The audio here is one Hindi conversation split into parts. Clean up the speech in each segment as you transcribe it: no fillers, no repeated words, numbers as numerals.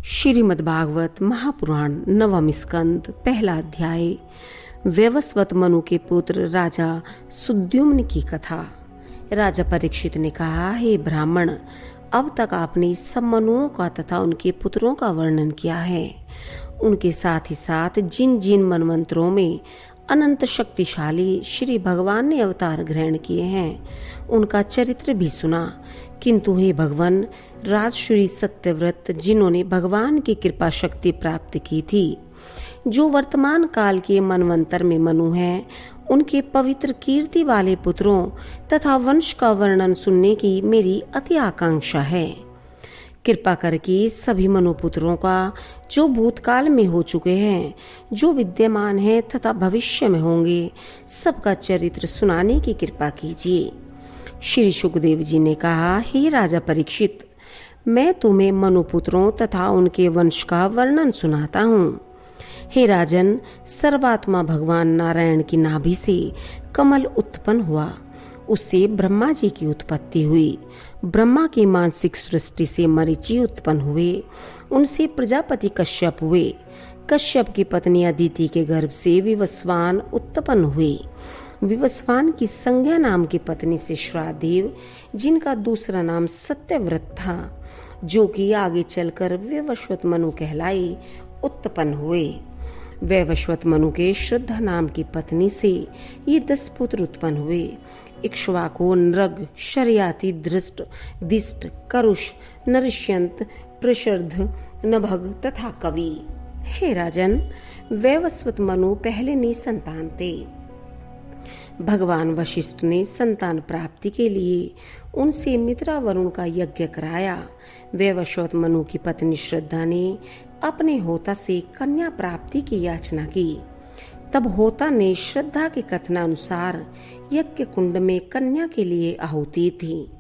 श्रीमद्भागवत महापुराण नवम स्कंद पहला अध्याय। वैवस्वत मनु के पुत्र राजा सुद्युम्न की कथा। राजा परीक्षित ने कहा, हे ब्राह्मण, अब तक आपने सब मनुओं का तथा उनके पुत्रों का वर्णन किया है। उनके साथ ही साथ जिन जिन मनवंतरों में अनंत शक्तिशाली श्री भगवान ने अवतार ग्रहण किए हैं, उनका चरित्र भी सुना। किंतु हे भगवान, राजश्री सत्यव्रत जिन्होंने भगवान की कृपा शक्ति प्राप्त की थी, जो वर्तमान काल के मनवंतर में मनु हैं, उनके पवित्र कीर्ति वाले पुत्रों तथा वंश का वर्णन सुनने की मेरी अति आकांक्षा है। कृपा करके सभी मनुपुत्रों का, जो भूतकाल में हो चुके हैं, जो विद्यमान है तथा भविष्य में होंगे, सबका चरित्र सुनाने की कृपा कीजिए। श्री सुखदेव जी ने कहा, हे राजा परीक्षित, मैं तुम्हें मनुपुत्रों तथा उनके वंश का वर्णन सुनाता हूँ। हे राजन, सर्वात्मा भगवान नारायण की नाभि से कमल उत्पन्न हुआ, उससे ब्रह्मा जी की उत्पत्ति हुई। ब्रह्मा की मानसिक सृष्टि से मरीचि उत्पन्न हुए, उनसे प्रजापति कश्यप हुए। कश्यप की पत्नी अदिति के गर्भ से विवस्वान उत्पन्न हुए। विवस्वान की संज्ञा नाम की पत्नी से श्रादेव, जिनका दूसरा नाम सत्यव्रत था, जो कि आगे चलकर वैवस्वत मनु कहलाई, उत्पन्न हुए। वैवस्वत मनु के श्रद्धा नाम की पत्नी से ये 10 पुत्र उत्पन्न हुए। इक्ष्वाकु, नृग, शर्याति, दृष्ट, दिष्ट, करुष, नरिष्यंत, प्रशर्ध, नभग तथा कवि। हे राजन, वैवस्वत मनु पहले निसंतान थे। भगवान वशिष्ठ ने संतान प्राप्ति के लिए उनसे मित्रा वरुण का यज्ञ कराया। वैवस्वत मनु की पत्नी श्रद्धा ने अपने होता से कन्या प्राप्ति की याचना की। तब होता ने श्रद्धा के कथनानुसार यज्ञ कुंड में कन्या के लिए आहुति थी।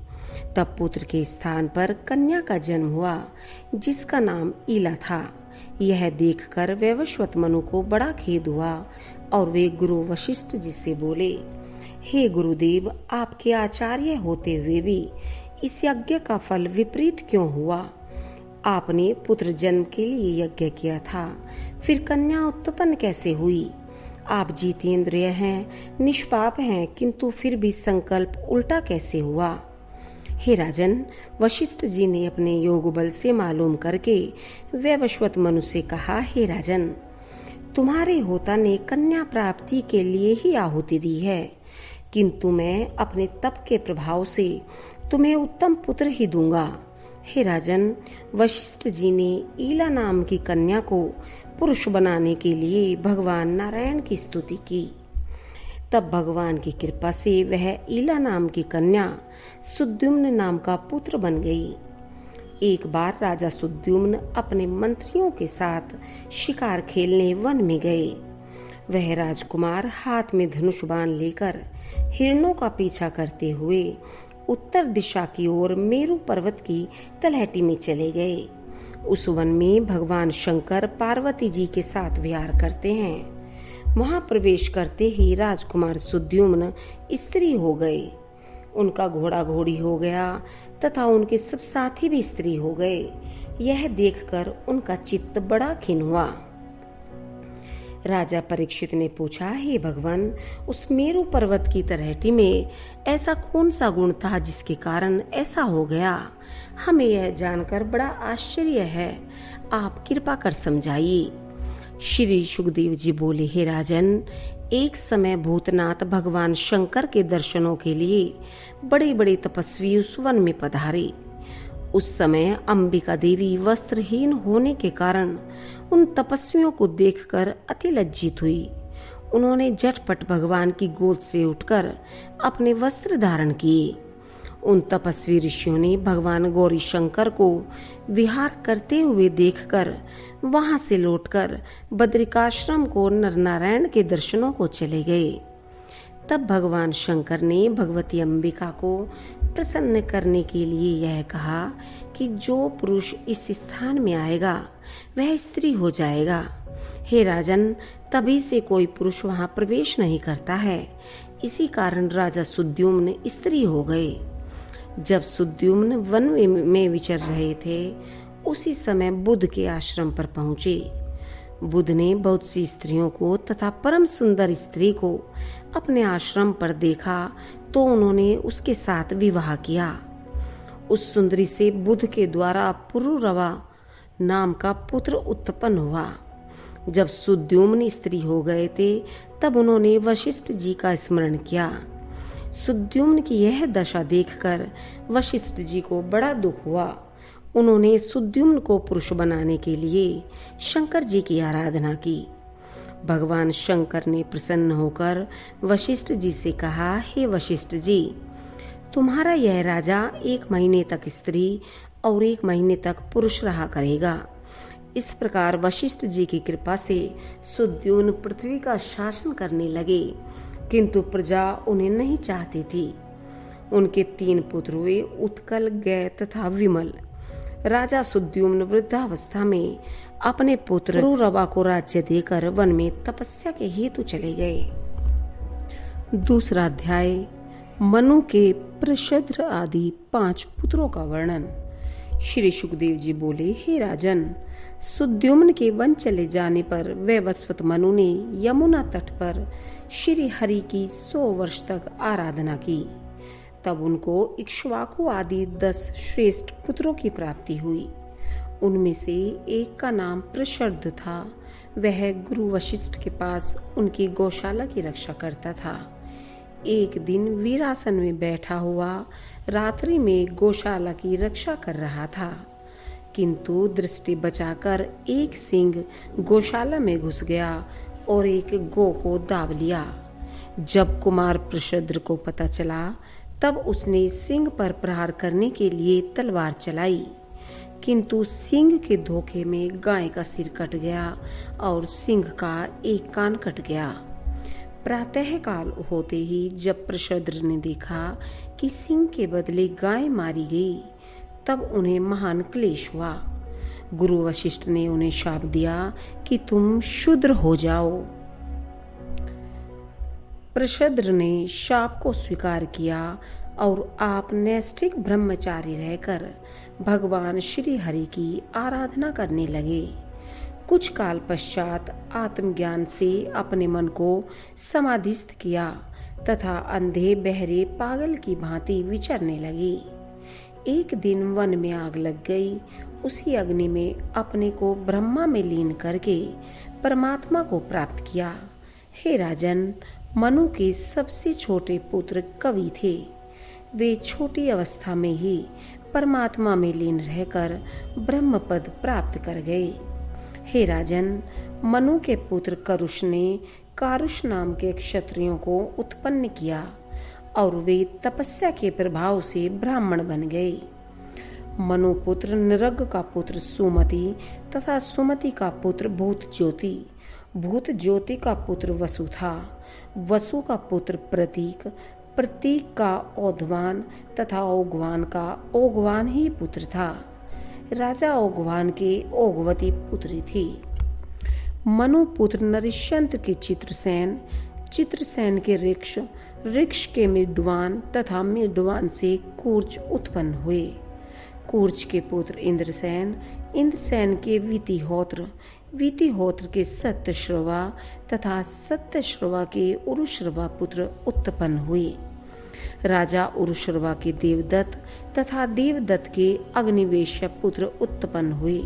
तब पुत्र के स्थान पर कन्या का जन्म हुआ, जिसका नाम ईला था। यह देखकर वैवस्वत मनु को बड़ा खेद हुआ और वे गुरु वशिष्ठ जी से बोले, हे गुरुदेव, आपके आचार्य होते हुए भी इस यज्ञ का फल विपरीत क्यों हुआ? आपने पुत्र जन्म के लिए यज्ञ किया था, फिर कन्या उत्पन्न कैसे हुई? आप जितेंद्रिय हैं, निष्पाप हैं, किंतु फिर भी संकल्प उल्टा कैसे हुआ? हे राजन, वशिष्ठ जी ने अपने योग बल से मालूम करके वैवस्वत मनु से कहा, हे राजन, तुम्हारे होता ने कन्या प्राप्ति के लिए ही आहुति दी है, किंतु मैं अपने तप के प्रभाव से तुम्हें उत्तम पुत्र ही दूंगा। हे राजन, वशिष्ठ जी ने ईला नाम की कन्या को पुरुष बनाने के लिए भगवान नारायण की स्तुति की। तब भगवान की कृपा से वह ईला नाम की कन्या सुद्युम्न नाम का पुत्र बन गई। एक बार राजा सुद्युम्न अपने मंत्रियों के साथ शिकार खेलने वन में गए। वह राजकुमार हाथ में धनुष बाण लेकर हिरणों का पीछा करते हुए उत्तर दिशा की ओर मेरु पर्वत की तलहटी में चले गए। उस वन में भगवान शंकर पार्वती जी के साथ विहार करते हैं। वहां प्रवेश करते ही राजकुमार सुद्युम्न स्त्री हो गए। उनका घोड़ा घोड़ी हो गया तथा उनके सब साथी भी स्त्री हो गए। यह देखकर उनका चित्त बड़ा खिन्न हुआ। राजा परीक्षित ने पूछा, हे भगवान, उस मेरु पर्वत की तलहटी में ऐसा कौन सा गुण था जिसके कारण ऐसा हो गया? हमें यह जानकर बड़ा आश्चर्य है, आप कृपा कर समझाइए। श्री सुखदेव जी बोले, हे राजन, एक समय भूतनाथ भगवान शंकर के दर्शनों के लिए बड़े बड़े तपस्वी उस वन में पधारे। उस समय अंबिका देवी वस्त्रहीन होने के कारण उन तपस्वियों को देखकर अति लज्जित हुई। उन्होंने झटपट भगवान की गोद से उठकर अपने वस्त्र धारण किए। उन तपस्वी ऋषियों ने भगवान गौरी शंकर को विहार करते हुए देखकर वहां से लौटकर बद्रिकाश्रम को नरनारायण के दर्शनों को चले गए। तब भगवान शंकर ने भगवती अंबिका को प्रसन्न करने के लिए यह कहा कि जो पुरुष इस स्थान में आएगा वह स्त्री हो जाएगा। हे राजन, तभी से कोई पुरुष वहां प्रवेश नहीं करता है। इसी कारण राजा सुद्युम्न स्त्री हो गए। जब सुद्युम्न वन में विचर रहे थे, उसी समय बुद्ध के आश्रम पर पहुंचे। बुद्ध ने बहुत सी स्त्रियों को तथा परम सुंदर स्त्री को अपने आश्रम पर देखा तो उन्होंने उसके साथ विवाह किया। उस सुंदरी से बुद्ध के द्वारा पुरुरवा नाम का पुत्र उत्पन्न हुआ। जब सुद्युम्न स्त्री हो गए थे तब उन्होंने वशिष्ठ जी का स्मरण किया। सुद्युम्न की यह दशा देखकर वशिष्ठ जी को बड़ा दुख हुआ। उन्होंने सुद्युम्न को पुरुष बनाने के लिए शंकर जी की आराधना की। भगवान शंकर ने प्रसन्न होकर वशिष्ठ जी से कहा, हे वशिष्ठ जी, तुम्हारा यह राजा 1 महीने तक स्त्री और 1 महीने तक पुरुष रहा करेगा। इस प्रकार वशिष्ठ जी की कृपा से सुद्युम्न पृथ्वी का शासन करने लगे, किंतु प्रजा उन्हें नहीं चाहती थी। उनके 3 पुत्र हुए, उत्कल, गय तथा विमल। राजा सुद्युम्न वृद्धावस्था में अपने पुत्र पुरुरवा को राज्य देकर वन में तपस्या के हेतु चले गए। दूसरा अध्याय, मनु के प्रशद्र आदि 5 पुत्रों का वर्णन। श्री सुखदेव जी बोले, हे राजन, सुद्युम्न के वन चले जाने पर वैवस्वत मनु ने यमुना तट पर श्री हरि की 100 वर्ष तक आराधना की। तब उनको इक्ष्वाकु आदि 10 श्रेष्ठ पुत्रों की प्राप्ति हुई। उनमें से एक का नाम प्रशद्र था। वह गुरु वशिष्ठ के पास उनकी गौशाला की रक्षा करता था। एक दिन वीरासन में बैठा हुआ रात्रि में गौशाला की रक्षा कर रहा था, किंतु दृष्टि बचाकर एक सिंह गौशाला में घुस गया और एक गौ को दाब लिया। जब कुमार प्रशद्र को पता चला तब उसने सिंह पर प्रहार करने के लिए तलवार चलाई, किंतु सिंह के धोखे में गाय का सिर कट गया और सिंह का एक कान कट गया। प्रातः काल होते ही जब प्रशद्र ने देखा कि सिंह के बदले गाय मारी गई, तब उन्हें महान क्लेश हुआ। गुरु वशिष्ठ ने उन्हें शाप दिया कि तुम शूद्र हो जाओ। प्रशद्र ने शाप को स्वीकार किया और आप नैष्ठिक ब्रह्मचारी रहकर भगवान श्री हरि की आराधना करने लगे। कुछ काल पश्चात आत्मज्ञान से अपने मन को समाधिस्थ किया तथा अंधे बहरे पागल की भांति विचरने लगे। एक दिन वन में आग लग गई। उसी अग्नि में अपने को ब्रह्मा में लीन करके परमात्मा को प्राप्त किया। हे राजन, मनु के सबसे छोटे पुत्र कवि थे। वे छोटी अवस्था में ही परमात्मा में लीन रहकर ब्रह्म पद प्राप्त कर गए। हे राजन, मनु के पुत्र करुष ने कारुष नाम के क्षत्रियों को उत्पन्न किया और वे तपस्या के प्रभाव से ब्राह्मण बन गए। मनु पुत्र निरग का पुत्र सुमति तथा सुमति का पुत्र भूत ज्योति, भूत ज्योति का पुत्र वसु था। वसु का पुत्र प्रतीक, प्रतीक का औघवान तथा औघवान का औघवान ही पुत्र था। राजा औघवान के औघवती पुत्री थी। मनु पुत्र नरिश्यंत के चित्रसेन, चित्रसेन के ऋक्ष, ऋक्ष के मिड्वान तथा मिड्वान से कूर्च उत्पन्न हुए। कूर्च के पुत्र इंद्रसेन, इंद्रसेन के वितिहोत्र, वितिहोत्र के सत्यश्रवा तथा सत्यश्रवा के उरुश्रवा पुत्र उत्पन्न हुए। राजा उरुश्रवा के देवदत्त तथा देवदत्त के अग्निवेश्य पुत्र उत्पन्न हुए,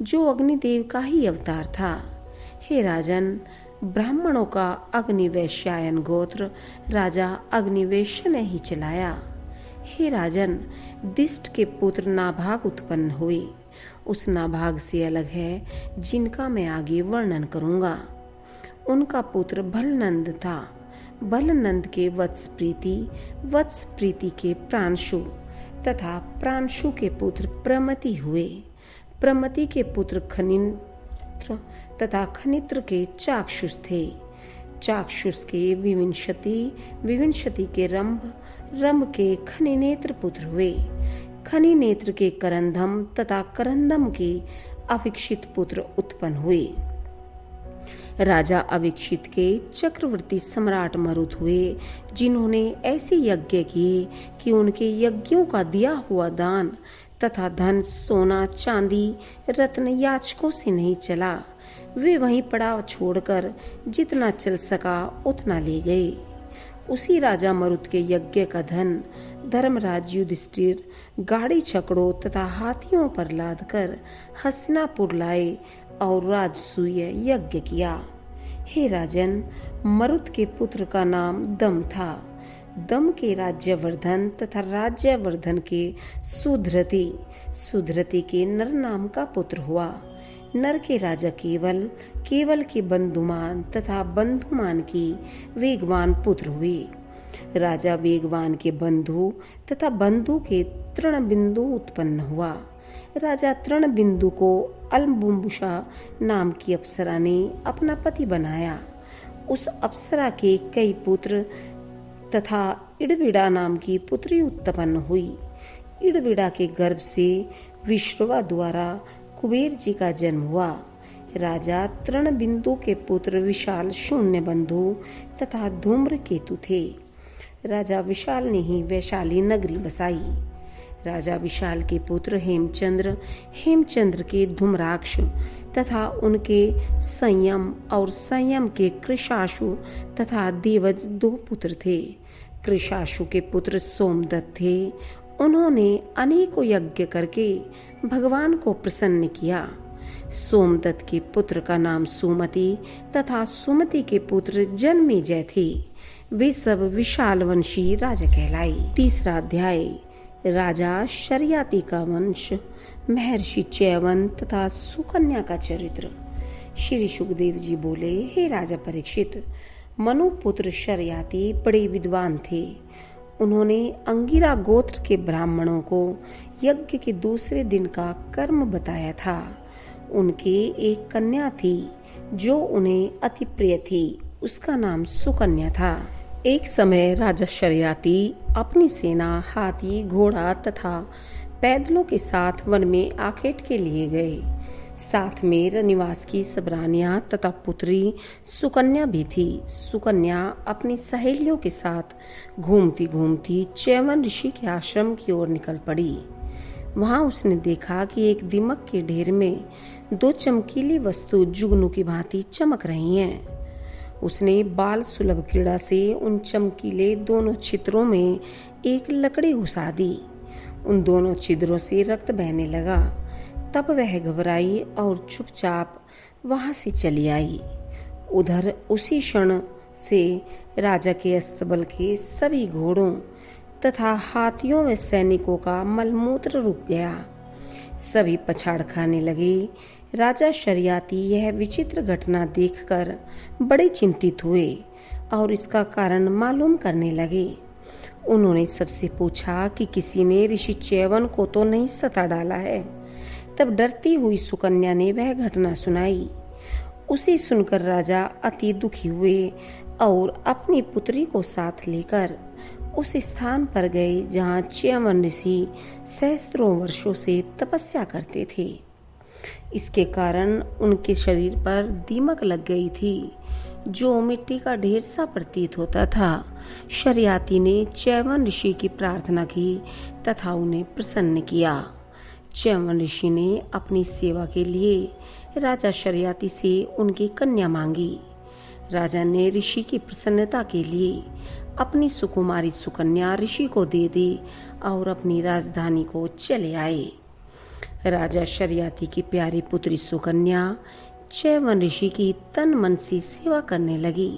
जो अग्निदेव का ही अवतार था। हे राजन, ब्राह्मणों का अग्निवैश्यायन गोत्र राजा अग्निवेश्य ने ही चलाया। हे राजन, दिष्ट के पुत्र नाभाग उत्पन्न हुए। उस नाभाग से अलग है जिनका मैं आगे वर्णन करूंगा। उनका पुत्र भलनंद था। भलनंद के वत्स प्रीति, वत्स प्रीति के प्रांशु तथा प्रांशु के पुत्र प्रमति हुए। प्रमति के पुत्र खनित्र तथा खनित्र के चाक्षुष थे। चाक्षुष के विविंशति, विविंशति के रंभ, रंभ के खनिनेत्र पुत्र हुए। खनिनेत्र के करंदम तथा करंदम के अविक्षित पुत्र उत्पन्न हुए। राजा अविक्षित के चक्रवर्ती सम्राट मरुत हुए, जिन्होंने ऐसे यज्ञ किए कि उनके यज्ञों का दिया हुआ दान तथा धन सोना चांदी रत्न याचकों से नहीं चला। वे वहीं पड़ाव छोड़कर जितना चल सका उतना ले गए। उसी राजा मरुत के यज्ञ का धन धर्मराज युधिष्ठिर गाड़ी छकड़ों तथा हाथियों पर लादकर हस्तिनापुर लाए और राजसूय यज्ञ किया। हे राजन, मरुत के पुत्र का नाम दम था। दम के राज्यवर्धन तथा राज्यवर्धन के सुधृति, सुधृति के नर नाम का पुत्र हुआ। नर के राजा केवल, केवल के बंधुमान तथा बंधुमान की वेगवान पुत्र हुए। राजा वेगवान के बंधु तथा बंधु के तृणबिंदु उत्पन्न हुआ। राजा तृणबिंदु को अलबुम्बुशा नाम की अप्सरा ने अपना पति बनाया। उस अप्सरा के कई पुत्र तथा इड़विड़ा नाम की पुत्री उत्पन्न हुई। इड़विड़ा के गर्भ से विश्रवा द्वारा कुबेर जी का जन्म हुआ। राजा तृणबिंदु के पुत्र विशाल शून्य बंधु तथा धूम्रकेतु थे। राजा विशाल ने ही वैशाली नगरी बसाई। राजा विशाल के पुत्र हेमचंद्र, हेमचंद्र के धूम्राक्ष तथा उनके संयम और संयम के कृशाशु तथा देवज दो पुत्र थे। कृशाशु के पुत्र सोमदत्त थे। उन्होंने अनेकों यज्ञ करके भगवान को प्रसन्न किया। सोमदत्त के पुत्र का नाम सुमति तथा सुमति के पुत्र जन्मेजय थे। वे सब विशाल वंशी राजा कहलाई। तीसरा अध्याय राजा शर्याति का वंश, महर्षि च्यवन तथा सुकन्या का चरित्र। श्री सुखदेव जी बोले, हे राजा परीक्षित, मनुपुत्र शर्याति बड़े विद्वान थे। उन्होंने अंगिरा गोत्र के ब्राह्मणों को यज्ञ के दूसरे दिन का कर्म बताया था। उनके एक कन्या थी जो उन्हें अति प्रिय थी। उसका नाम सुकन्या था। एक समय राजा शर्याति अपनी सेना, हाथी, घोड़ा तथा पैदलों के साथ वन में आखेट के लिए गए। साथ में रनिवास की सब रानियां तथा पुत्री सुकन्या भी थी। सुकन्या अपनी सहेलियों के साथ घूमती घूमती च्यवन ऋषि के आश्रम की ओर निकल पड़ी। वहां उसने देखा कि एक दीमक के ढेर में दो चमकीली वस्तु जुगनू की भांति चमक रही हैं। उसने बाल सुलभ क्रीड़ा से उन चमकीले दोनों छिद्रों में एक लकड़ी घुसा दी। उन दोनों छिद्रों से रक्त बहने लगा। तब वह घबराई और चुपचाप वहां से चली आई। उधर उसी क्षण से राजा के अस्तबल के सभी घोड़ों तथा हाथियों व सैनिकों का मलमूत्र रुक गया। सभी पछाड़ खाने लगे। राजा शर्याति यह विचित्र घटना देखकर बड़े चिंतित हुए और इसका कारण मालूम करने लगे। उन्होंने सबसे पूछा कि किसी ने ऋषि च्यवन को तो नहीं सता डाला है। तब डरती हुई सुकन्या ने वह घटना सुनाई। उसे सुनकर राजा अति दुखी हुए और अपनी पुत्री को साथ लेकर उस स्थान पर गए जहाँ च्यवन ऋषि सहस्त्रों वर्षों से तपस्या करते थे। इसके कारण उनके शरीर पर दीमक लग गई थी जो मिट्टी का ढेर सा प्रतीत होता था। शर्याति ने च्यवन ऋषि की प्रार्थना की तथा उन्हें प्रसन्न किया। च्यवन ऋषि ने अपनी सेवा के लिए राजा शर्याति से उनकी कन्या मांगी। राजा ने ऋषि की प्रसन्नता के लिए अपनी सुकुमारी सुकन्या ऋषि को दे दी और अपनी राजधानी को चले आए। राजा शर्याति की प्यारी पुत्री सुकन्या च्यवन ऋषि की तन मन से सेवा करने लगी।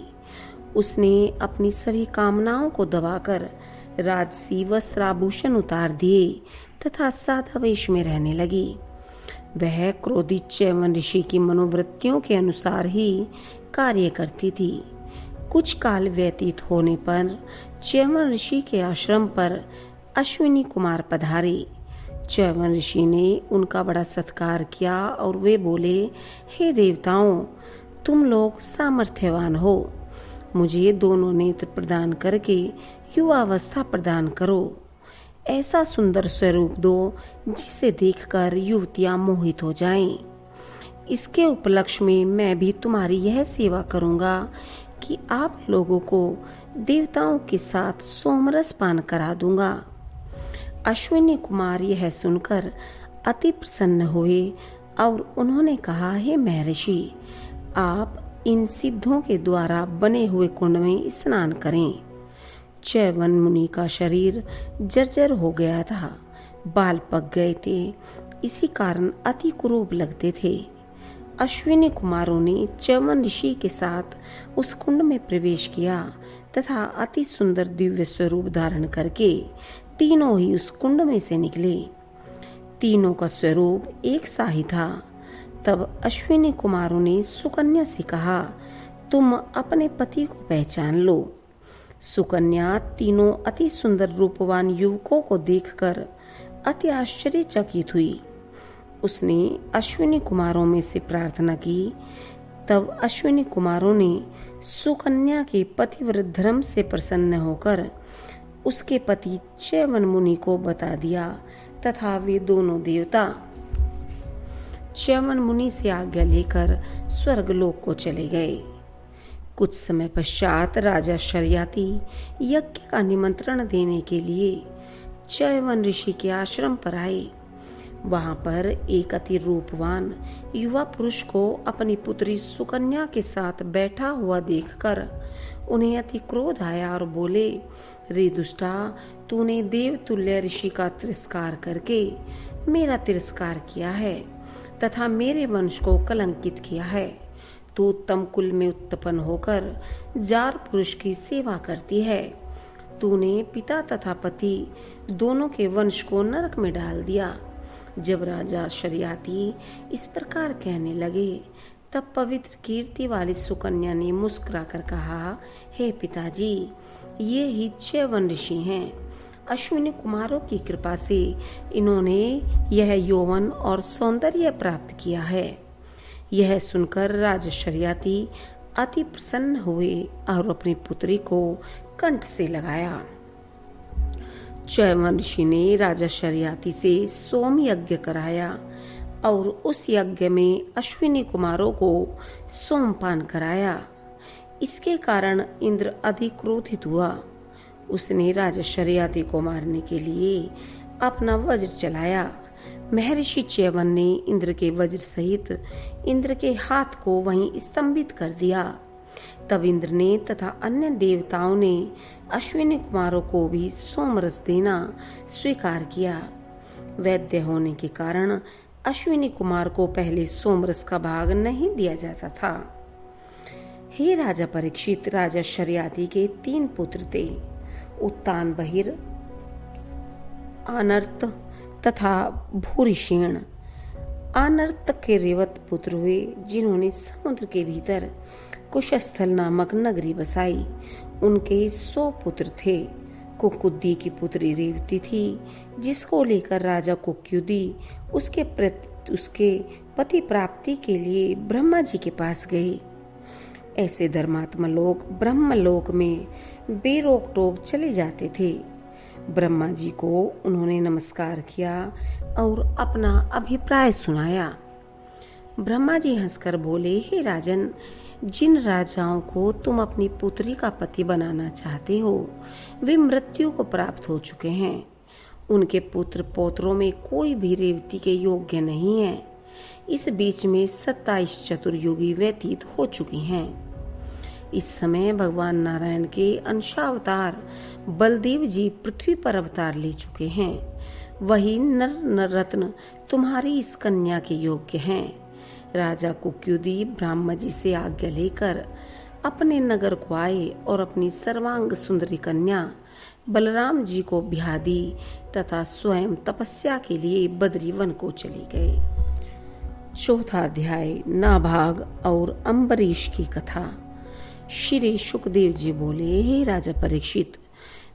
उसने अपनी सभी कामनाओं को दबाकर राजसी वस्त्राभूषण उतार दिए तथा सादा वेश में रहने लगी। वह क्रोधित च्यवन ऋषि की मनोवृत्तियों के अनुसार ही कार्य करती थी। कुछ काल व्यतीत होने पर च्यवन ऋषि के आश्रम पर अश्विनी कुमार पधारे। च्यवन ऋषि ने उनका बड़ा सत्कार किया और वे बोले, हे देवताओं, तुम लोग सामर्थ्यवान हो। मुझे दोनों नेत्र प्रदान करके युवावस्था प्रदान करो। ऐसा सुंदर स्वरूप दो जिसे देखकर युवतियां मोहित हो जाएं। इसके उपलक्ष्य में मैं भी तुम्हारी यह सेवा करूंगा कि आप लोगों को देवताओं के साथ सोमरस पान करा दूंगा। अश्विनी कुमार यह सुनकर अति प्रसन्न हुए और उन्होंने कहा, हे महर्षि, आप इन सिद्धों के द्वारा बने हुए कुंड में स्नान करें। च्यवन मुनि का शरीर जर्जर हो गया था, बाल पक गए थे, इसी कारण अति कुरूप लगते थे। अश्विनी कुमारों ने च्यवन ऋषि के साथ उस कुंड में प्रवेश किया तथा अति सुंदर दिव्य स्वरूप धारण करके तीनों ही उस कुंड में से निकले। तीनों का स्वरूप एक सा ही था। तब अश्विनी कुमारों ने सुकन्या से कहा, तुम अपने पति को पहचान लो। सुकन्या तीनों अति सुंदर रूपवान युवकों को देखकर अति आश्चर्यचकित हुई। उसने अश्विनी कुमारों में से प्रार्थना की। तब अश्विनी कुमारों ने सुकन्या के पतिव्रत धर्म से प्रसन्न होकर उसके पति च्यवन मुनि को बता दिया तथा वे दोनों देवता च्यवन मुनि से आज्ञा लेकर स्वर्गलोक को चले गए। कुछ समय पश्चात राजा शर्याती यज्ञ का निमंत्रण देने के लिए च्यवन ऋषि के आश्रम पर आए। वहां पर एक अति रूपवान युवा पुरुष को अपनी पुत्री सुकन्या के साथ बैठा हुआ देखकर उन्हें अति क्रोध आया और बोले, रे दुष्टा, तूने देवतुल्य ऋषि का तिरस्कार करके मेरा तिरस्कार किया है तथा मेरे वंश को कलंकित किया है। तू उत्तम कुल में उत्पन्न होकर जार पुरुष की सेवा करती है। तूने पिता तथा पति दोनों के वंश को नरक में डाल दिया। जब राजा शर्याती इस प्रकार कहने लगे, तब पवित्र कीर्ति वाली सुकन्या ने मुस्कुराकर कहा, हे पिताजी, ये ही च्यवन ऋषि हैं। अश्विनी कुमारों की कृपा से इन्होंने यह यौवन और सौंदर्य प्राप्त किया है। यह सुनकर राजा शर्याती अति प्रसन्न हुए और अपनी पुत्री को कंठ से लगाया। च्यवन ऋषि ने राजा शर्याती से सोम यज्ञ कराया और उस यज्ञ में अश्विनी कुमारों को सोमपान कराया। इसके कारण इंद्र अधिक क्रोधित हुआ। उसने राजा शर्याती को मारने के लिए अपना वज्र चलाया। महर्षि च्यवन ने इंद्र के वज्र सहित इंद्र के हाथ को वहीं स्तंभित कर दिया। तब इंद्र ने तथा अन्य देवताओं ने अश्विनी कुमारों को भी सोमरस देना स्वीकार किया। वैद्य होने के कारण अश्विनी कुमार को पहले सोमरस का भाग नहीं दिया जाता था। हे राजा परीक्षित, राजा शर्याती के 3 पुत्र थे, उत्तान बहिर, आनर्त तथा भूरिषेण। आनर्त के रेवत पुत्र हुए, जिन्होंने समुद्र के भीतर कुशस्थल नामक नगरी बसाई। उनके 100 पुत्र थे। कुकुद्दी की पुत्री रेवती थी, जिसको लेकर राजा कुक्युदी उसके पति प्राप्ति के लिए ब्रह्मा जी के पास गए। ऐसे धर्मात्मा लोग ब्रह्मलोक में बेरोक टोक चले जाते थे। ब्रह्मा जी को उन्होंने नमस्कार किया और अपना अभिप्राय सुनाया। ब्रह्मा जी हंसकर बोले, हे राजन, जिन राजाओं को तुम अपनी पुत्री का पति बनाना चाहते हो, वे मृत्यु को प्राप्त हो चुके हैं। उनके पुत्र पौत्रों में कोई भी रेवती के योग्य नहीं है। इस बीच में 27 चतुर्युगी व्यतीत हो चुकी हैं। इस समय भगवान नारायण के अंशावतार बलदेव जी पृथ्वी पर अवतार ले चुके हैं। वही नर रत्न तुम्हारी इस कन्या के योग्य हैं। राजा कुक्युदी ब्रह्मा जी से आज्ञा लेकर अपने नगर को आए और अपनी सर्वांग सुंदरी कन्या बलराम जी को ब्याह दी तथा स्वयं तपस्या के लिए बद्री वन को चले गए। 4था अध्याय, नाभाग और अम्बरीश की कथा। श्री सुखदेव जी बोले, हे राजा परीक्षित,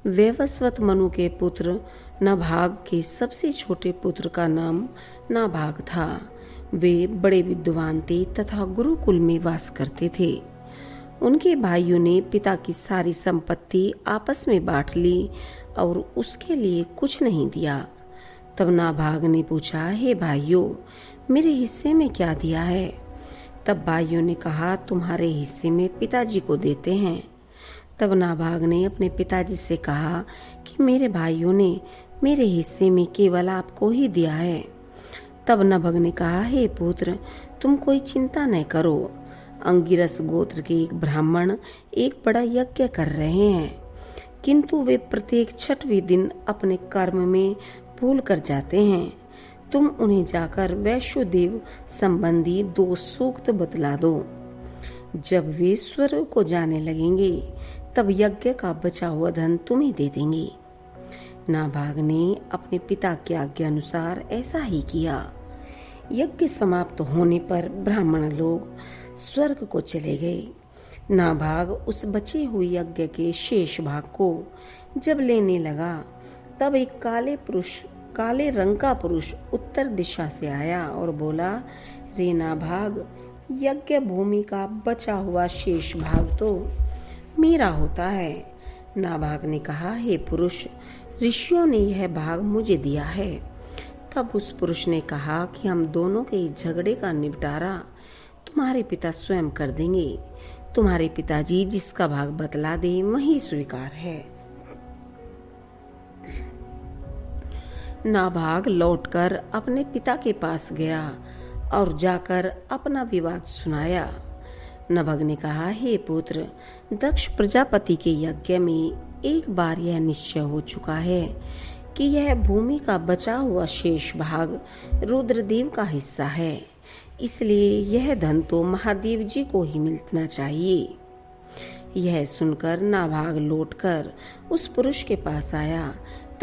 वैवस्वत मनु के पुत्र नाभाग के सबसे छोटे पुत्र का नाम नाभाग था। वे बड़े विद्वान थे तथा गुरुकुल में वास करते थे। उनके भाइयों ने पिता की सारी संपत्ति आपस में बांट ली और उसके लिए कुछ नहीं दिया। तब नाभाग ने पूछा, हे भाइयों, मेरे हिस्से में क्या दिया है? तब भाइयों ने कहा, तुम्हारे हिस्से में पिताजी को देते हैं। तब नाभाग ने अपने पिताजी से कहा कि मेरे भाइयों ने मेरे हिस्से में केवल आपको ही दिया है। तब नभग ने कहा, हे पुत्र, तुम कोई चिंता न करो। अंगिरस गोत्र के एक ब्राह्मण एक बड़ा यज्ञ कर रहे हैं, किंतु वे प्रत्येक छठवें दिन अपने कर्म में भूल कर जाते हैं। तुम उन्हें जाकर वैश्वदेव संबंधी 2 सूक्त बतला दो। जब वे स्वर्ग को जाने लगेंगे तब यज्ञ का बचा हुआ धन तुम्हें दे देंगे। नाभाग ने अपने पिता की आज्ञा अनुसार ऐसा ही किया। यज्ञ समाप्त होने पर ब्राह्मण लोग स्वर्ग को चले गए। नाभाग उस बचे हुए यज्ञ के शेष भाग को जब लेने लगा तब एक काले रंग का पुरुष उत्तर दिशा से आया और बोला, रे नाभाग, यज्ञ भूमि का बचा हुआ शेष भाग तो मेरा होता है। नाभाग ने कहा, हे पुरुष, ऋषियों ने यह भाग मुझे दिया है। तब उस पुरुष ने कहा कि हम दोनों के इस झगड़े का निपटारा तुम्हारे पिता स्वयं कर देंगे। तुम्हारे पिताजी जिसका भाग बतला दे वही स्वीकार है। नाभाग लौटकर अपने पिता के पास गया और जाकर अपना विवाद सुनाया। नभग ने कहा, हे पुत्र, दक्ष प्रजापति के यज्ञ में एक बार यह निश्चय हो चुका है कि यह भूमि का बचा हुआ शेष भाग रुद्रदेव का हिस्सा है, इसलिए यह धन तो महादेव जी को ही मिलना चाहिए। यह सुनकर नाभाग लौटकर उस पुरुष के पास आया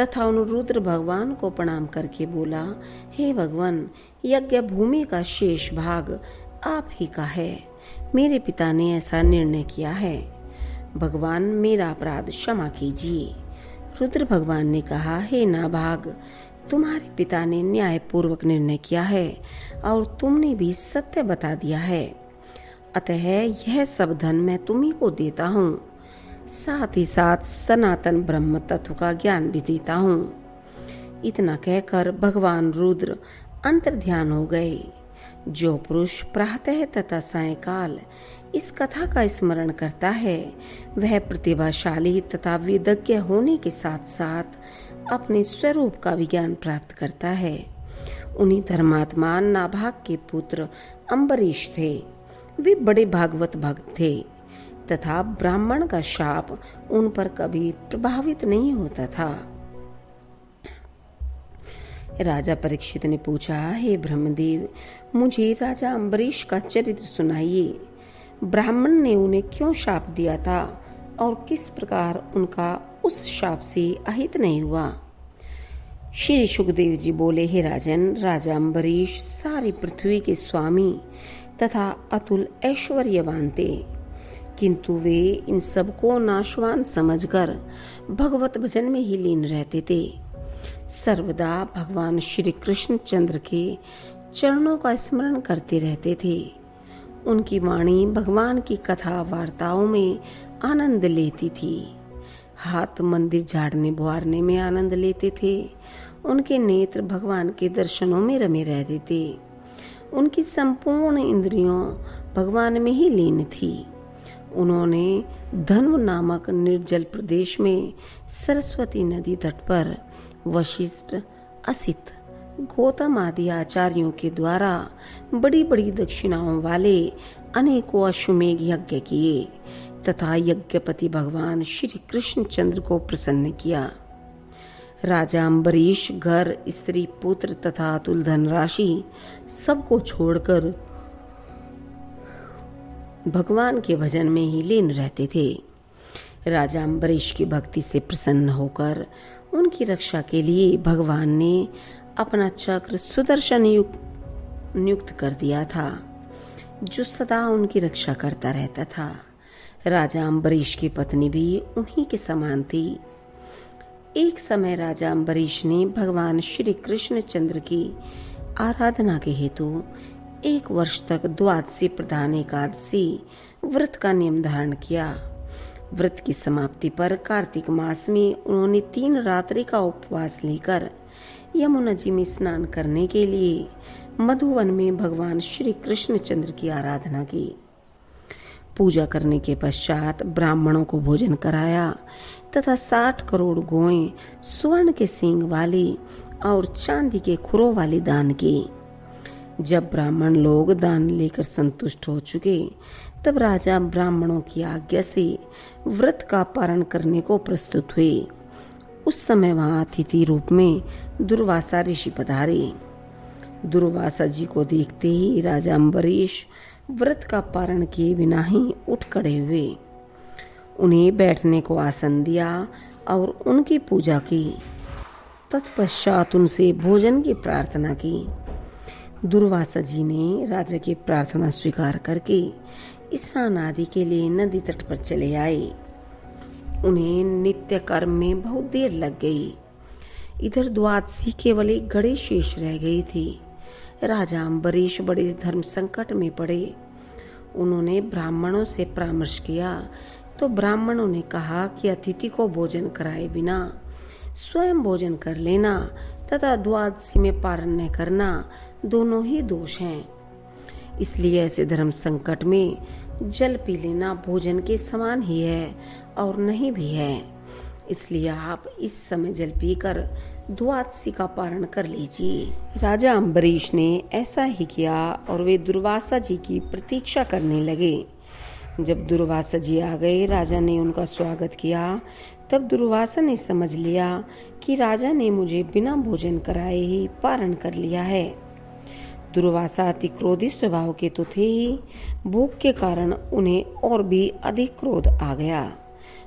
तथा उन रुद्र भगवान को प्रणाम करके बोला, हे भगवान, यज्ञ भूमि का शेष भाग आप ही का है। मेरे पिता ने ऐसा निर्णय किया है। भगवान, मेरा अपराध क्षमा कीजिए। रुद्र भगवान ने कहा, हे नाभाग, तुम्हारे पिता ने न्यायपूर्वक निर्णय किया है और तुमने भी सत्य बता दिया है, अतः यह सब धन मैं तुम्ही को देता हूँ। साथ ही साथ सनातन ब्रह्म तत्व का ज्ञान भी देता हूँ। इतना कहकर भगवान रुद्र अंतर्ध्यान हो गए। जो पुरुष प्रातः तथा सायंकाल इस कथा का स्मरण करता है वह प्रतिभाशाली तथा वेदज्ञ होने के साथ साथ अपने स्वरूप का भी ज्ञान प्राप्त करता है। उन्हीं धर्मात्मा नाभाग के पुत्र अम्बरीश थे। वे बड़े भागवत भक्त थे तथा ब्राह्मण का शाप उन पर कभी प्रभावित नहीं होता था। राजा परीक्षित ने पूछा, हे ब्रह्मदेव, मुझे राजा अम्बरीश का चरित्र सुनाइए। ब्राह्मण ने उन्हें क्यों शाप दिया था और किस प्रकार उनका उस शाप से अहित नहीं हुआ। श्री सुखदेव जी बोले, हे राजन, राजा अम्बरीश सारी पृथ्वी के स्वामी तथा अतुल ऐश्वर्यवान थे, किंतु वे इन सबको नाशवान समझकर भगवत भजन में ही लीन रहते थे। सर्वदा भगवान श्री कृष्ण चंद्र के चरणों का स्मरण करते रहते थे। उनकी वाणी भगवान की कथा वार्ताओं में आनंद लेती थी। हाथ मंदिर झाड़ने बुहारने में आनंद लेते थे। उनके नेत्र भगवान के दर्शनों में रमे रहते थे। उनकी संपूर्ण इंद्रियों भगवान में ही लीन थी। उन्होंने धन्व नामक निर्जल प्रदेश में सरस्वती नदी तट पर वशिष्ठ, असित, गौतम आदि आचार्यों के द्वारा बड़ी बड़ी दक्षिणाओं वाले अनेकों अश्वमेघ यज्ञ किए तथा यज्ञपति भगवान श्री कृष्ण चंद्र को प्रसन्न किया। राजा अम्बरीश घर, स्त्री, पुत्र तथा अतुल धनराशि सबको छोड़कर भगवान के भजन में ही लीन रहते थे। राजा अम्बरीश की भक्ति से प्रसन्न होकर उनकी रक्षा के लिए भगवान ने अपना चक्र सुदर्शन नियुक्त कर दिया था, जो सदा उनकी रक्षा करता रहता था। राजा अम्बरीश की पत्नी भी उन्हीं के समान थी। एक समय राजा अम्बरीश ने भगवान श्री कृष्ण चंद्र की आराधना के हेतु 1 वर्ष तक द्वादशी प्रधान एकादशी व्रत का नियम धारण किया। व्रत की समाप्ति पर कार्तिक मास में उन्होंने 3 रात्रि का उपवास लेकर यमुना जी में स्नान करने के लिए मधुवन में भगवान श्री कृष्ण चंद्र की आराधना की। पूजा करने के पश्चात ब्राह्मणों को भोजन कराया तथा 60 करोड़ गौएं स्वर्ण के सींग वाली और चांदी के खुरों वाली दान की। जब ब्राह्मण लोग दान लेकर संतुष्ट हो चुके तब राजा ब्राह्मणों की आज्ञा से व्रत का पारण करने को प्रस्तुत हुए। उस समय वहां अतिथि रूप में दुर्वासा ऋषि पधारे। दुर्वासा जी को देखते ही राजा अम्बरीश व्रत का पारण किए बिना ही उठ खड़े हुए। उन्हें बैठने को आसन दिया और उनकी पूजा की। तत्पश्चात उनसे भोजन की प्रार्थना की। दुर्वासा जी ने राजा की प्रार्थना स्वीकार करके स्नान आदि के लिए नदी तट पर चले आए। उन्हें नित्य कर्म में बहुत देर लग गई। इधर द्वादशी केवल एक घड़ी शेष रह गई थी। राजा अम्बरीश बड़े धर्म संकट में पड़े। उन्होंने ब्राह्मणों से परामर्श किया तो ब्राह्मणों ने कहा कि अतिथि को भोजन कराए बिना स्वयं भोजन कर लेना तथा द्वादशी में पारण न करना दोनों ही दोष हैं। इसलिए ऐसे धर्म संकट में जल पी लेना भोजन के समान ही है और नहीं भी है। इसलिए आप इस समय जल पीकर द्वादशी का पारण कर लीजिए। राजा अम्बरीश ने ऐसा ही किया और वे दुर्वासा जी की प्रतीक्षा करने लगे। जब दुर्वासा जी आ गए, राजा ने उनका स्वागत किया। तब दुर्वासा ने समझ लिया कि राजा ने मुझे बिना भोजन कराए ही पारण कर लिया है। दुर्वासा अति क्रोधित स्वभाव के तो थे ही, भूख के कारण उन्हें और भी अधिक क्रोध आ गया।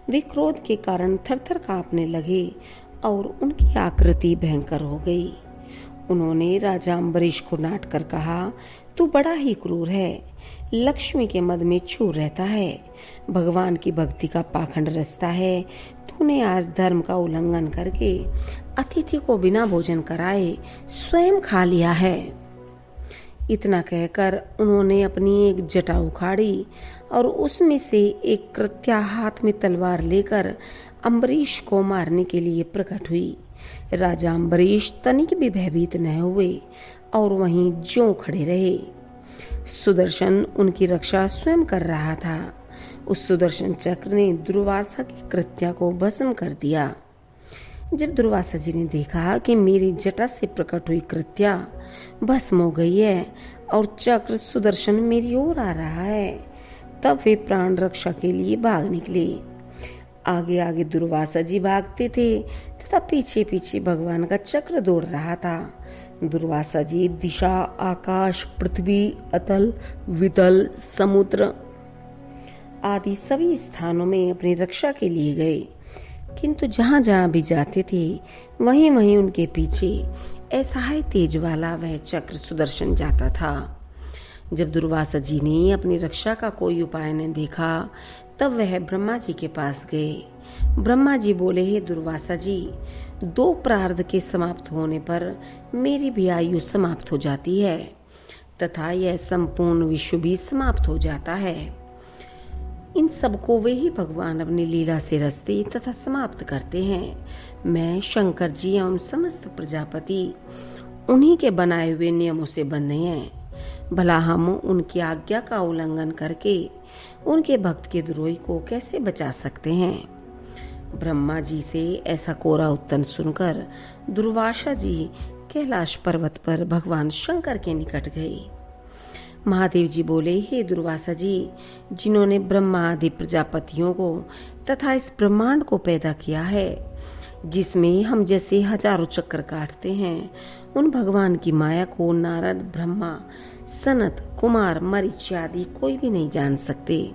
वे क्रोध के कारण थरथर कांपने लगे और उनकी आकृति भयंकर हो गई। उन्होंने राजा अम्बरीश को डांट कर कहा, तू बड़ा ही क्रूर है, लक्ष्मी के मद में छू रहता है, भगवान की भक्ति का पाखंड रचता है। तूने आज धर्म का उल्लंघन करके अतिथि को बिना भोजन कराए स्वयं खा लिया है। इतना कहकर उन्होंने अपनी एक जटा उखाड़ी और उसमें से एक कृत्या हाथ में तलवार लेकर अम्बरीश को मारने के लिए प्रकट हुई। राजा अम्बरीश तनिक भी भयभीत न हुए और वहीं ज्यों खड़े रहे। सुदर्शन उनकी रक्षा स्वयं कर रहा था। उस सुदर्शन चक्र ने दुर्वासा की कृत्या को भस्म कर दिया। जब दुर्वासा जी ने देखा कि मेरी जटा से प्रकट हुई कृत्या भस्म हो गई है और चक्र सुदर्शन मेरी ओर आ रहा है, तब वे प्राण रक्षा के लिए भाग निकले। आगे आगे दुर्वासा जी भागते थे तथा पीछे पीछे भगवान का चक्र दौड़ रहा था। दुर्वासा जी दिशा, आकाश, पृथ्वी, अतल, वितल, समुद्र आदि सभी स्थानों में अपनी रक्षा के लिए गए, किंतु जहां जहां भी जाते थे वहीं वहीं उनके पीछे असहाय तेज वाला वह चक्र सुदर्शन जाता था। जब दुर्वासा जी ने अपनी रक्षा का कोई उपाय न देखा तब वह ब्रह्मा जी के पास गए। ब्रह्मा जी बोले, हे दुर्वासा जी, 2 प्रार्ध के समाप्त होने पर मेरी भी आयु समाप्त हो जाती है तथा यह संपूर्ण विश्व भी समाप्त हो जाता है। इन सबको वे ही भगवान अपनी लीला से रचते तथा समाप्त करते हैं। मैं शंकर जी एवं समस्त प्रजापति उन्हीं के बनाए हुए नियमों से बंधे हैं। भला हम उनकी आज्ञा का उल्लंघन करके उनके भक्त के द्रोही को कैसे बचा सकते हैं? ब्रह्मा जी से ऐसा कोरा उत्तर सुनकर दुर्वासा जी कैलाश पर्वत पर भगवान शंकर के निकट गए। महादेव जी बोले, हे दुर्वासा जी, जिन्होंने ब्रह्मा आदि प्रजापतियों को तथा इस ब्रह्मांड को पैदा किया है, जिसमें हम जैसे हजारों चक्कर काटते हैं, उन भगवान की माया को नारद, ब्रह्मा, सनत, कुमार, मरीचि आदि कोई भी नहीं जान सकते।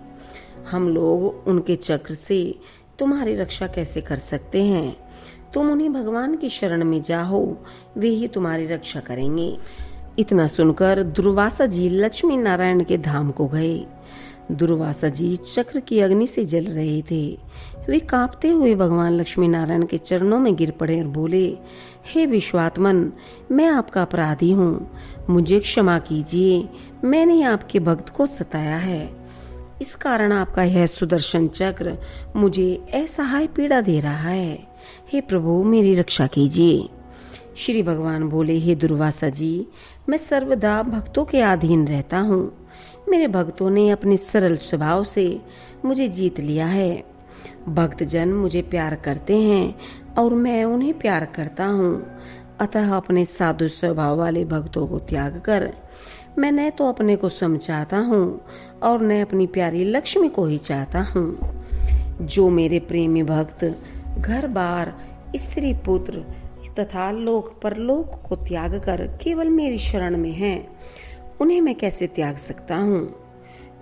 हम लोग उनके चक्र से तुम्हारी रक्षा कैसे कर सकते हैं? तुम उन्हीं भगवान की शरण में जाओ, वे ही तुम्हारी रक्षा करेंगे। इतना सुनकर दुर्वासा जी लक्ष्मी नारायण के धाम को गए। दुर्वासा जी चक्र की अग्नि से जल रहे थे। वे कांपते हुए भगवान लक्ष्मी नारायण के चरणों में गिर पड़े और बोले, हे विश्वात्मन, मैं आपका अपराधी हूँ, मुझे क्षमा कीजिए। मैंने आपके भक्त को सताया है, इस कारण आपका यह सुदर्शन चक्र मुझे असहाय पीड़ा दे रहा है। हे प्रभु, मेरी रक्षा कीजिए। श्री भगवान बोले, हे दुर्वासा जी, मैं सर्वदा भक्तों के अधीन रहता हूँ। मेरे भक्तों ने अपने सरल स्वभाव से मुझे जीत लिया है। भक्तजन मुझे प्यार करते हैं और मैं उन्हें प्यार करता हूँ। अतः अपने साधु स्वभाव वाले भक्तों को त्याग कर मैं न तो अपने को स्वयं चाहता हूँ और न अपनी प्यारी लक्ष्मी को ही चाहता हूँ। जो मेरे प्रेमी भक्त घर बार, स्त्री पुत्र तथा लोक परलोक को त्याग कर केवल मेरी शरण में हैं, उन्हें मैं कैसे त्याग सकता हूँ।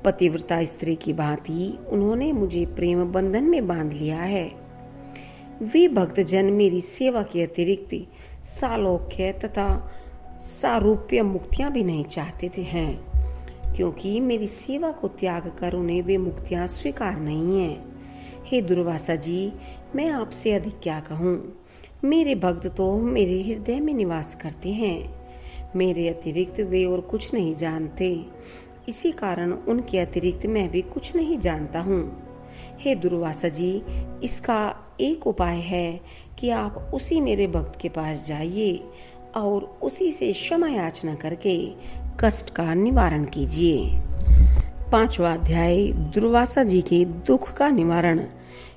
पतिव्रता स्त्री की भांति उन्होंने मुझे प्रेम बंधन में बांध लिया है। वे भक्तजन मेरी सेवा के अतिरिक्त सालोक्य तथा सारूप्य मुक्तियां भी नहीं चाहते थे हैं, क्योंकि मेरी सेवा को त्याग कर उन्हें वे मुक्तियां स्वीकार नहीं हैं। हे दुर्वासा जी, मैं आपसे अधिक क्या कहूँ। मेरे भक्त तो मेरे हृदय में निवास करते हैं। मेरे अतिरिक्त वे और कुछ नहीं जानते, इसी कारण उनके अतिरिक्त मैं भी कुछ नहीं जानता हूँ। हे दुर्वासा जी, इसका एक उपाय है कि आप उसी मेरे भक्त के पास जाइए और उसी से क्षमा याचना करके कष्ट का निवारण कीजिए। 5वां अध्याय, दुर्वासा जी के दुख का निवारण।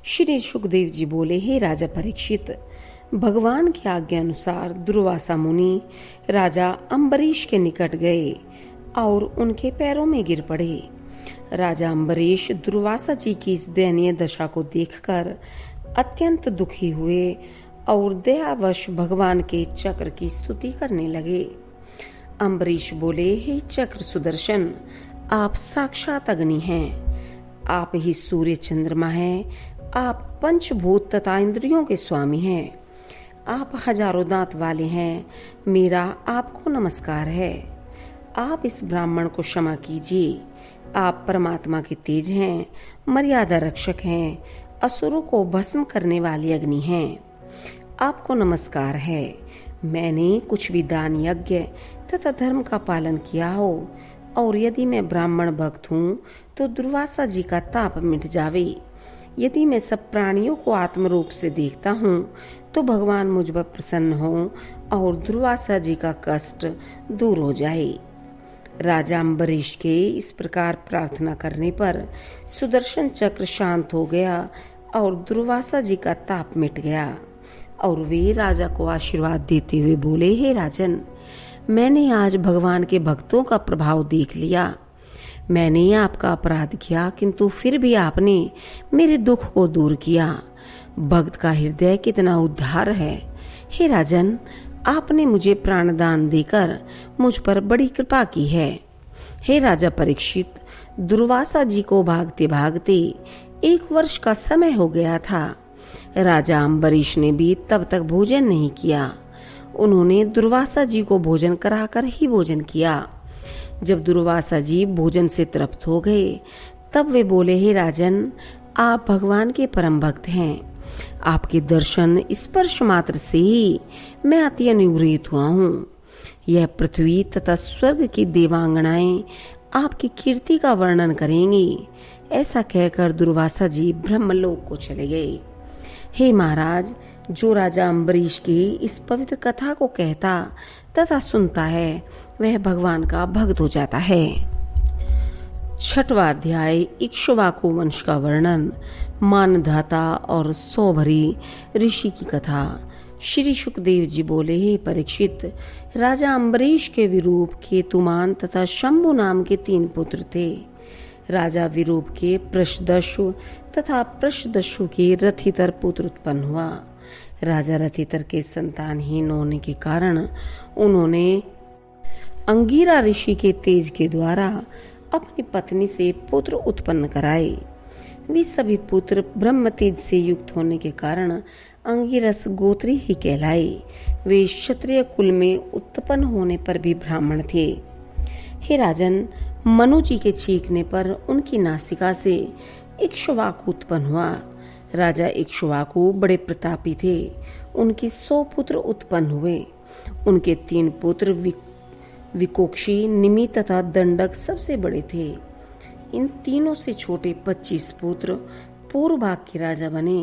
श्री सुखदेव जी बोले, हे राजा परीक्षित, भगवान की आज्ञा अनुसार दुर्वासा मुनि राजा अम्बरीश के निकट गए और उनके पैरों में गिर पड़े। राजा अम्बरीश दुर्वासा जी की इस दयनीय दशा को देखकर अत्यंत दुखी हुए और दयावश भगवान के चक्र की स्तुति करने लगे। अम्बरीश बोले, हे चक्र सुदर्शन, आप साक्षात अग्नि हैं, आप ही सूर्य चंद्रमा हैं, आप पंचभूत तथा इंद्रियों के स्वामी हैं, आप हजारों दांत वाले हैं, मेरा आपको नमस्कार है। आप इस ब्राह्मण को क्षमा कीजिए। आप परमात्मा के तेज हैं, मर्यादा रक्षक हैं, असुरों को भस्म करने वाली अग्नि हैं। आपको नमस्कार है। मैंने कुछ भी दान यज्ञ तथा धर्म का पालन किया हो और यदि मैं ब्राह्मण भक्त हूँ तो दुर्वासा जी का ताप मिट जावे। यदि मैं सब प्राणियों को आत्म रूप से देखता हूँ तो भगवान मुझ पर प्रसन्न हो और दुर्वासा जी का कष्ट दूर हो जाए। राजा अम्बरीश के इस प्रकार प्रार्थना करने पर सुदर्शन चक्र शांत हो गया और दुर्वासा जी का ताप मिट गया और वे राजा को आशीर्वाद देते हुए बोले, हे राजन, मैंने आज भगवान के भक्तों का प्रभाव देख लिया। मैंने आपका अपराध किया, किंतु फिर भी आपने मेरे दुख को दूर किया। भक्त का हृदय कितना उद्धार है। हे राजन, आपने मुझे प्राणदान देकर मुझ पर बड़ी कृपा की है। हे राजा परीक्षित, दुर्वासा जी को भागते भागते 1 वर्ष का समय हो गया था। राजा अम्बरीश ने भी तब तक भोजन नहीं किया। उन्होंने दुर्वासा जी को भोजन कराकर ही भोजन किया। जब दुर्वासा जी भोजन से तृप्त हो गए तब वे बोले, हे राजन, आप भगवान के परम भक्त हैं। आपके दर्शन स्पर्श मात्र से ही मैं अति अनुग्रहित हुआ हूँ। यह पृथ्वी तथा स्वर्ग की देवांगनाएं आपकी कीर्ति का वर्णन करेंगी। ऐसा कहकर दुर्वासा जी ब्रह्मलोक को चले गए। हे महाराज, जो राजा अम्बरीश की इस पवित्र कथा को कहता तथा सुनता है वह भगवान का भक्त हो जाता है। 6वां अध्याय, इक्ष्वाकु वंश का वर्णन। मानधाता और सौभरी ऋषि की कथा। श्री सुखदेव जी बोले, हे परीक्षित, राजा अम्बरीश के विरूप, केतुमान तथा शंभु नाम के 3 पुत्र थे। राजा विरूप के प्रशदस्यु तथा प्रशदस्यु के रथितर पुत्र उत्पन्न हुआ। राजा रथितर के संतानहीन होने के कारण उन्होंने अंगिरा ऋषि के तेज के द्वारा अपनी पत्नी से पुत्र उत्पन्न कराए। वे सभी पुत्र ब्रह्म तेज से युक्त होने के कारण अंगिरस गोत्री ही कहलाए। वे क्षत्रिय कुल में उत्पन्न होने पर भी ब्राह्मण थे। हे राजन, मनु जी के चीखने पर उनकी नासिका से इक्ष्वाकु उत्पन्न हुआ। राजा इक्ष्वाकु बड़े प्रतापी थे। उनके 100 पुत्र उत्पन्न हुए। उनके 3 पुत्र विकोक्षी, निमि तथा दंडक सबसे बड़े थे। इन तीनों से छोटे 25 पुत्र पूर्व भाग के राजा बने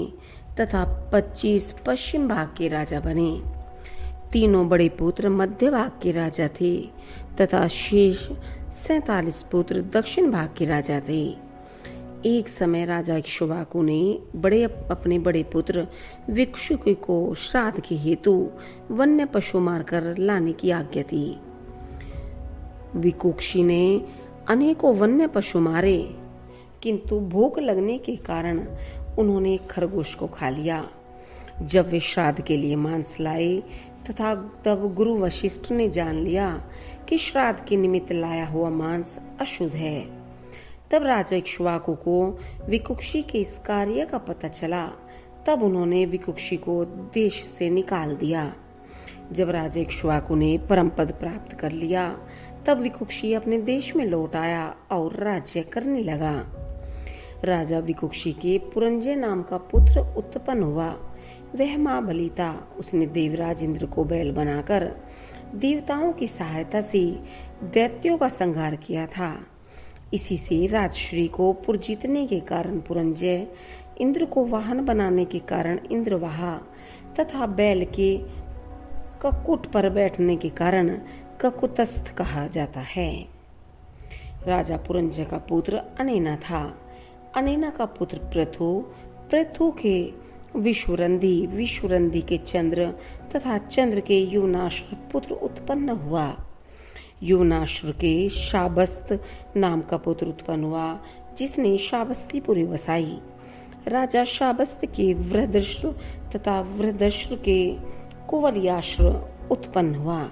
तथा 25 पश्चिम भाग के राजा बने। तीनों बड़े पुत्र मध्य भाग के राजा थे तथा शेष 47 पुत्र दक्षिण भाग के राजा थे। एक समय राजा इक्ष्वाकु ने अपने बड़े पुत्र विक्षुकी को श्राद्ध के हेतु वन्य पशु मारकर लाने की आज्ञा दी। विकुक्षी ने अनेकों वन्य पशु मारे, किंतु भूख लगने के कारण उन्होंने खरगोश को खा लिया। जब वे श्राद्ध के लिए मांस लाए तथा तब गुरु वशिष्ठ ने जान लिया कि श्राद्ध के निमित्त लाया हुआ मांस अशुद्ध है। तब राजा इक्ष्वाकु को विकुक्षी के इस कार्य का पता चला। तब उन्होंने विकुक्षी को देश से निकाल दिया। जब राजा इक्ष्वाकु ने परम पद प्राप्त कर लिया, तब विकुक्षी अपने देश में लौट आया और राज्य करने लगा। राजा विकुक्षी के पुरंजय नाम का पुत्र उत्पन्न हुआ। वह महाबली था। उसने देवराज इंद्र को बैल बनाकर देवताओं की सहायता से दैत्यों का संहार किया था। इसी से राजश्री को पुर जीतने के कारण पुरंजय, इंद्र को वाहन बनाने के कारण इंद्रवाहा तथा बैल के ककुट पर बैठने के कारण ककुतस्थ कहा जाता है। राजा पुरंजय का पुत्र अनेना था। अनेना का पुत्र पृथु के विश्वरंधी, विश्वरंधी के चंद्र तथा चंद्र के युवनाश्र पुत्र उत्पन्न हुआ। युवनाश्र के शाबस्त नाम का पुत्र उत्पन्न हुआ, जिसने शाबस्तीपुरी बसाई। राजा शाबस्त के वृहदश्र तथा वृहदश्र के कुवलयाश्र उत्पन्न हुआ।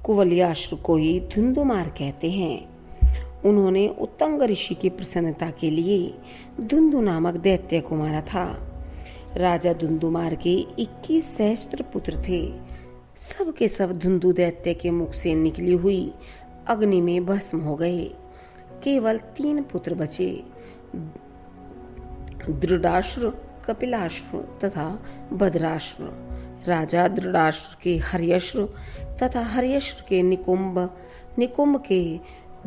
कुवलयाश्र को ही धुंधुमार कहते हैं। उन्होंने उत्तंग ऋषि की प्रसन्नता के लिए धुंधु नामक दैत्य को मारा था। राजा धुंधुमार के 21 सहस्त्र पुत्र थे। सब के सब धुंधु दैत्य के मुख से निकली हुई अग्नि में भस्म हो गए। केवल 3 पुत्र बचे, दृढ़ाश्र, कपिलाश्र तथा भद्राश्र। राजा दृढ़ाश्र के हर्यश्र तथा हर्यश्र के निकुंभ, निकुंभ के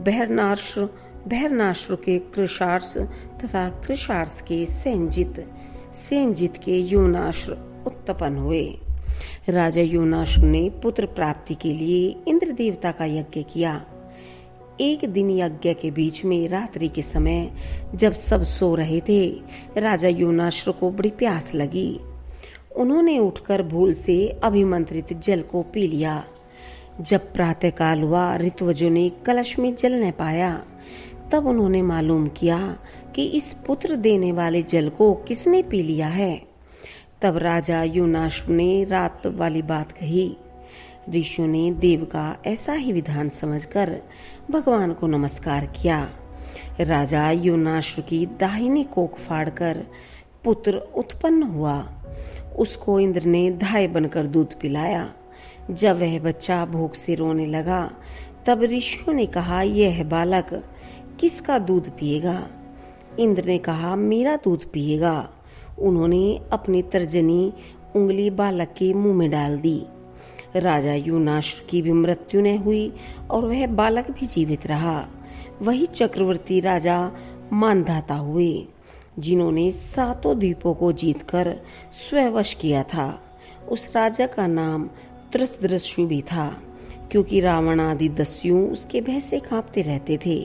बहरनाश्र, बहरनाश्र के कृशार्स तथा कृशार्स के सेंजित, सेंजित के योनाश्र उत्पन्न हुए। राजा योनाश्र ने पुत्र प्राप्ति के लिए इंद्र देवता का यज्ञ किया। एक दिन यज्ञ के बीच में रात्रि के समय जब सब सो रहे थे, राजा योनाश्र को बड़ी प्यास लगी। उन्होंने उठकर भूल से अभिमंत्रित जल को पी लिया। जब प्रातः काल हुआ, ऋतुवजों ने कलश में जल न पाया। तब उन्होंने मालूम किया कि इस पुत्र देने वाले जल को किसने पी लिया है। तब राजा योनाश्र ने रात वाली बात कही। ऋषियों ने देव का ऐसा ही विधान समझकर भगवान को नमस्कार किया। राजा योनाश्र की दाहिनी कोख फाड़कर पुत्र उत्पन्न हुआ। उसको इंद्र ने धाय बनकर दूध पिलाया। जब वह बच्चा भूख से रोने लगा, तब ऋषियों ने कहा, यह बालक किसका दूध पिएगा? इंद्र ने कहा, मेरा दूध पिएगा। उन्होंने अपनी तर्जनी उंगली बालक के मुंह में डाल दी। राजा योनाश्र की भी मृत्यु न हुई और वह बालक भी जीवित रहा। वही चक्रवर्ती राजा मानधाता हुए, जिन्होंने 7 द्वीपों को जीतकर स्ववश किया था। उस राजा का नाम त्रसदृष्टु भी था, क्योंकि रावण आदि दस्यु उसके भय से कांपते रहते थे।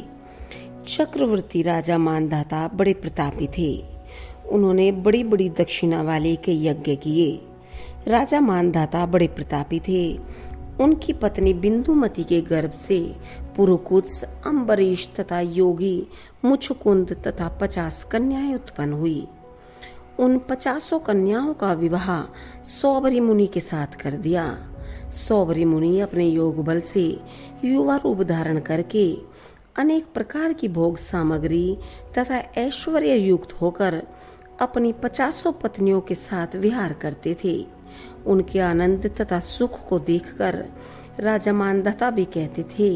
चक्रवर्ती राजा मानधाता बड़े प्रतापी थे। उन्होंने बड़ी बड़ी दक्षिणा वाले कई यज्ञ किए। राजा मानधाता बड़े प्रतापी थे। उनकी पत्नी बिंदुमती के गर्भ से पुरुकुत्स, अम्बरीश तथा योगी मुचुकुंद तथा 50 कन्याएं उत्पन्न हुई। उन 50 कन्याओं का विवाह सौबरी मुनि के साथ कर दिया। सौबरी मुनि अपने योग बल से युवा रूप धारण करके अनेक प्रकार की भोग सामग्री तथा ऐश्वर्य युक्त होकर अपनी 50 पत्नियों के साथ विहार करते थे। उनके आनंद तथा सुख को देखकर राजा मानधाता भी कहते थे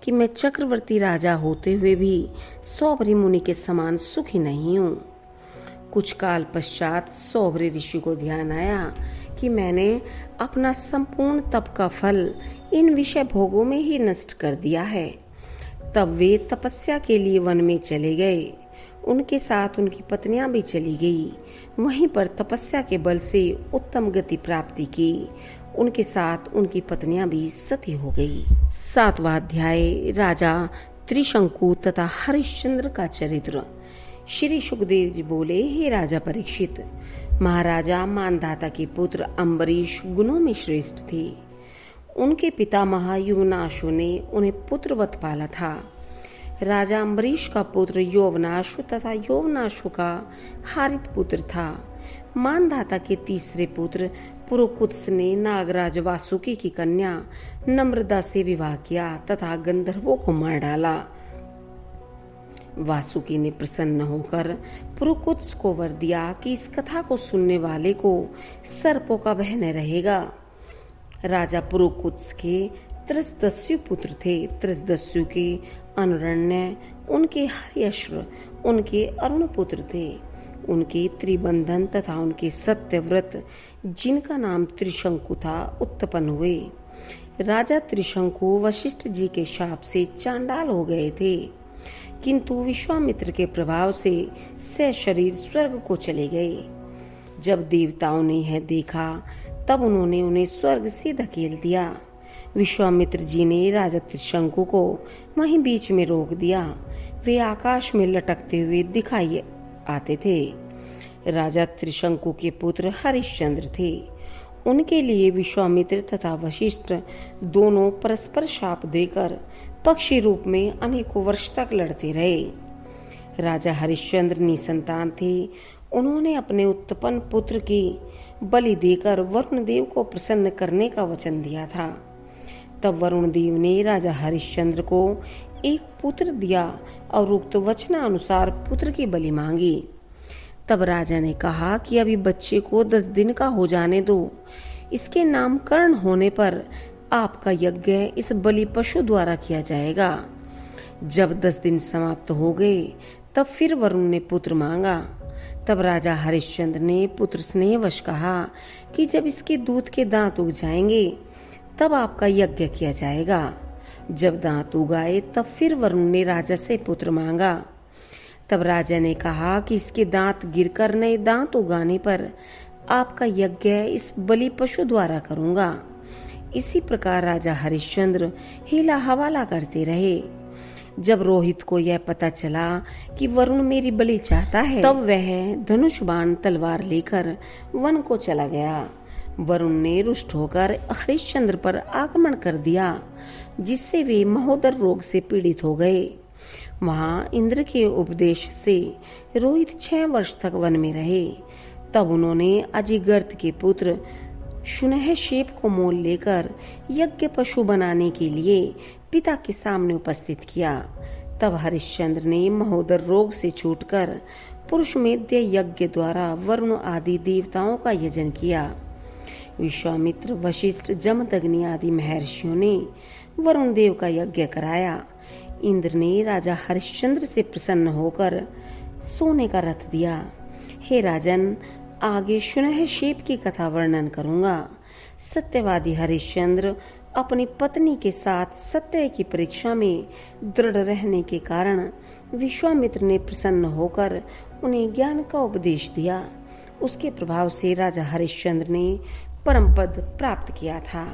कि मैं चक्रवर्ती राजा होते हुए भी सौबरी मुनि के समान सुखी नहीं हूँ। कुछ काल पश्चात सौबरी ऋषि को ध्यान आया कि मैंने अपना संपूर्ण तप का फल इन विषय भोगों में ही नष्ट कर दिया है। तब वे तपस्या के लिए वन में चले गए। उनके साथ उनकी पत्नियां भी चली गई। वहीं पर तपस्या के बल से उत्तम गति प्राप्ति की। उनके साथ उनकी पत्नियां भी सती हो गई। 7वां अध्याय राजा त्रिशंकु तथा हरिश्चंद्र का चरित्र। श्री सुखदेव जी बोले, हे राजा परीक्षित, महाराजा मानधाता के पुत्र अम्बरीश गुणों में श्रेष्ठ थे। उनके पितामह युवनाशु ने उन्हें पुत्रवत पाला था। राजा अम्बरीश का पुत्र यौवनाशु तथा यौवनाशु का हारित पुत्र था। मानधाता के तीसरे पुत्र पुरुकुत्स ने नागराज वासुकी की कन्या नम्रता से विवाह किया तथा गंधर्वों को मार डाला। वासुकी ने प्रसन्न होकर पुरुकुत्स को वर दिया कि इस कथा को सुनने वाले को सर्पों का भय न रहेगा। राजा पुरुकुत्स के त्रिसदस्यु पुत्र थे। त्रिसदस्यु के अनुरण्य, उनके हरिश्र, उनके अरुण पुत्र थे। उनके त्रिबंधन तथा उनके सत्यव्रत, जिनका नाम त्रिशंकु था, उत्पन्न हुए। राजा त्रिशंकु वशिष्ठ जी के शाप से चांडाल हो गए थे, किंतु विश्वामित्र के प्रभाव से सशरीर स्वर्ग को चले गए। जब देवताओं ने यह देखा तब उन्होंने उन्हें स्वर्ग से धकेल दिया। विश्वामित्र जी ने राजा त्रिशंकु को वहीं बीच में रोक दिया। वे आकाश में लटकते हुए दिखाई आते थे। राजा त्रिशंकु के पुत्र हरिश्चंद्र थे। उनके लिए विश्वामित्र तथा वशिष्ठ दोनों परस्पर शाप देकर पक्षी रूप में अनेकों वर्ष तक लड़ते रहे। राजा हरिश्चंद्र निसंतान थे। उन्होंने अपने उत्पन्न पुत्र की बलि देकर वरुण देव को प्रसन्न करने का वचन दिया था। तब वरुण देव ने राजा हरिश्चंद्र को एक पुत्र दिया और उक्त वचनानुसार पुत्र की बलि मांगी। तब राजा ने कहा कि अभी बच्चे को 10 दिन का हो जाने दो। इसके नामकरण होने पर आपका यज्ञ इस बलि पशु द्वारा किया जाएगा। जब 10 दिन समाप्त हो गए तब फिर वरुण ने पुत्र मांगा। तब राजा हरिश्चंद्र ने पुत्र स्नेहवश कहा कि जब इसके दूध के दांत उग जाएंगे तब आपका यज्ञ किया जाएगा। जब दांत उगाए तब फिर वरुण ने राजा से पुत्र मांगा। तब राजा ने कहा कि इसके दांत गिरकर नए दांत उगाने पर आपका यज्ञ इस बलि पशु द्वारा करूंगा। इसी प्रकार राजा हरिश्चंद्र हीला हवाला करते रहे। जब रोहित को यह पता चला कि वरुण मेरी बलि चाहता है, तब वह धनुष बाण तलवार लेकर वन को चला गया। वरुण ने रुष्ट होकर हरिश्चंद्र पर आक्रमण कर दिया, जिससे वे महोदर रोग से पीड़ित हो गए। वहां इंद्र के उपदेश से रोहित 6 वर्ष तक वन में रहे। तब उन्होंने अजिगर्त के पुत्र शुनहशेप को मोल लेकर यज्ञ पशु बनाने के लिए पिता के सामने उपस्थित किया। तब हरिश्चंद्र ने महोदर रोग से छूटकर पुरुषमेध्य यज्ञ द्वारा वरुण आदि देवताओं का यजन किया। विश्वामित्र, वशिष्ठ, जमदग्नि आदि महर्षियों ने वरुण देव का यज्ञ कराया। इंद्र ने राजा हरिश्चंद्र से प्रसन्न होकर सोने का रथ दिया। हे राजन, आगे शुनहशेप की कथा वर्णन करूंगा। सत्यवादी हरिश्चंद्र अपनी पत्नी के साथ सत्य की परीक्षा में दृढ़ रहने के कारण विश्वामित्र ने प्रसन्न होकर उन्हें ज्ञान का उपदेश दिया। उसके प्रभाव से राजा हरिश्चंद्र ने परम पद प्राप्त किया था।